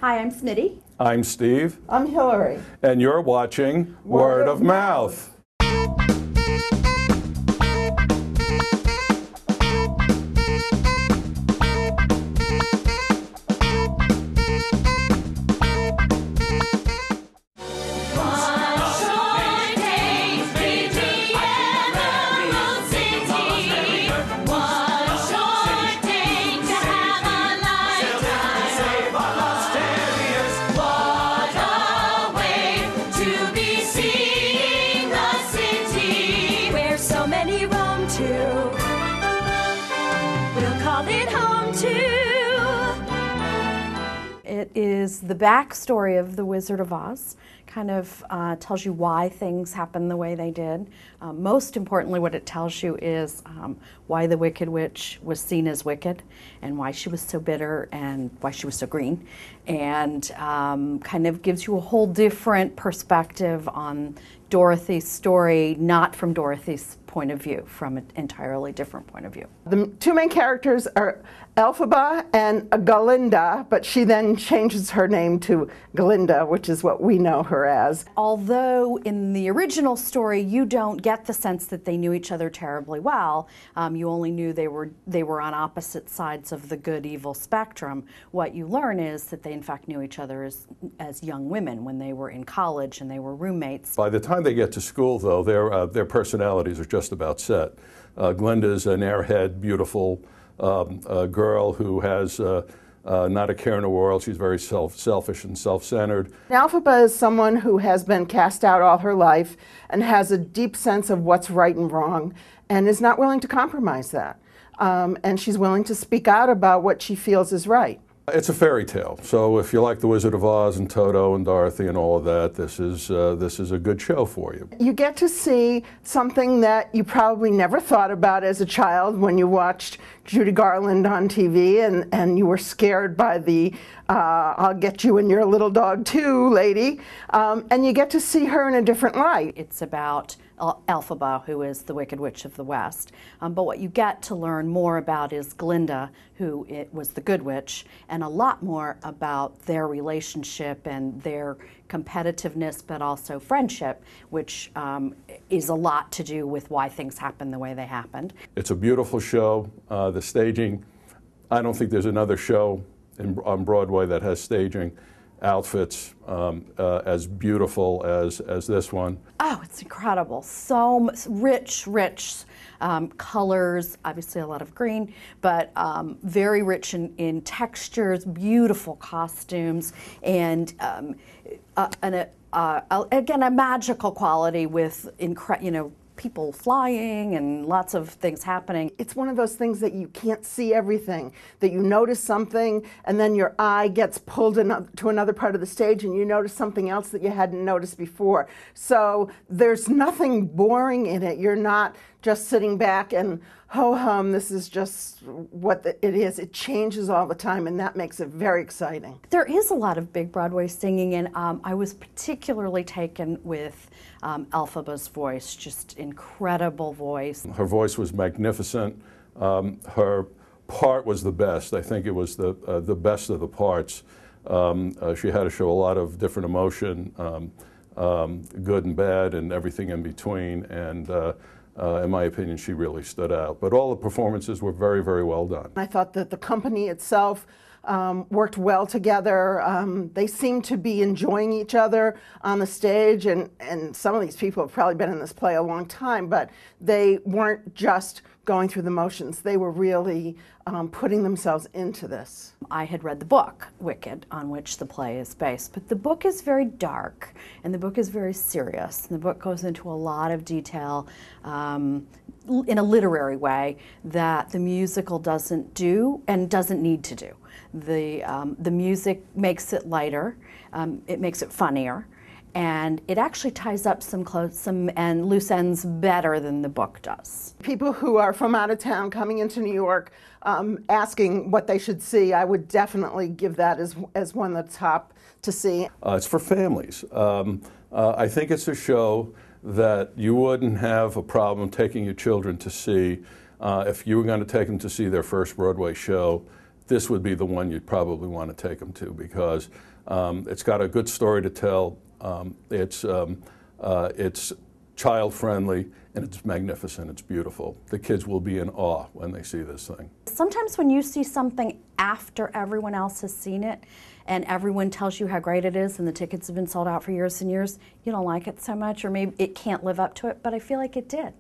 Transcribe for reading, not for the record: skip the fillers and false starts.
Hi, I'm Smitty. I'm Steve. I'm Hillary. And you're watching Word of Mouth. It is the backstory of The Wizard of Oz, kind of tells you why things happened the way they did. Most importantly, what it tells you is why the Wicked Witch was seen as wicked, and why she was so bitter, and why she was so green, and kind of gives you a whole different perspective on Dorothy's story, not from Dorothy's point of view, from an entirely different point of view. The two main characters are Elphaba and Galinda, but she then changes her name to Glinda, which is what we know her as. Although in the original story you don't get the sense that they knew each other terribly well, you only knew they were on opposite sides of the good-evil spectrum. What you learn is that they in fact knew each other as young women when they were in college and they were roommates. By the time they get to school, though, their personalities are just about set. Glinda's an airhead, beautiful girl who has not a care in the world. She's very selfish and self-centered. Elphaba is someone who has been cast out all her life and has a deep sense of what's right and wrong and is not willing to compromise that. And she's willing to speak out about what she feels is right. It's a fairy tale, so if you like The Wizard of Oz and Toto and Dorothy and all of that, this is a good show for you. You get to see something that you probably never thought about as a child when you watched Judy Garland on TV and you were scared by the I'll get you and your little dog too lady, and you get to see her in a different light. It's about Elphaba, who is the Wicked Witch of the West. But what you get to learn more about is Glinda, who was the Good Witch, and a lot more about their relationship and their competitiveness, but also friendship, which is a lot to do with why things happened the way they happened. It's a beautiful show. The staging, I don't think there's another show on Broadway that has staging outfits as beautiful as this one. Oh, it's incredible. So rich colors, obviously a lot of green, but very rich in textures, beautiful costumes, and again, a magical quality with people flying and lots of things happening. It's one of those things that you can't see everything, that you notice something and then your eye gets pulled to another part of the stage and you notice something else that you hadn't noticed before. So there's nothing boring in it. You're not just sitting back and ho-hum, this is just what it is. It changes all the time, and that makes it very exciting. There is a lot of big Broadway singing, and I was particularly taken with Elphaba's voice, just incredible voice. Her voice was magnificent. Her part was the best. I think it was the best of the parts. She had to show a lot of different emotion, good and bad, and everything in between, and in my opinion, she really stood out. But all the performances were very, very well done. I thought that the company itself worked well together. They seemed to be enjoying each other on the stage, and some of these people have probably been in this play a long time, but they weren't just going through the motions. They were really putting themselves into this. I had read the book, Wicked, on which the play is based, but the book is very dark, and the book is very serious. And the book goes into a lot of detail in a literary way that the musical doesn't do and doesn't need to do. The music makes it lighter, it makes it funnier, and it actually ties up some loose ends better than the book does. People who are from out of town coming into New York asking what they should see, I would definitely give that as one of the top to see. It's for families. I think it's a show that you wouldn't have a problem taking your children to see if you were going to take them to see their first Broadway show. this would be the one you'd probably want to take them to, because it's got a good story to tell. It's child-friendly, and it's magnificent. It's beautiful. The kids will be in awe when they see this thing. Sometimes when you see something after everyone else has seen it and everyone tells you how great it is and the tickets have been sold out for years and years, you don't like it so much, or maybe it can't live up to it, but I feel like it did.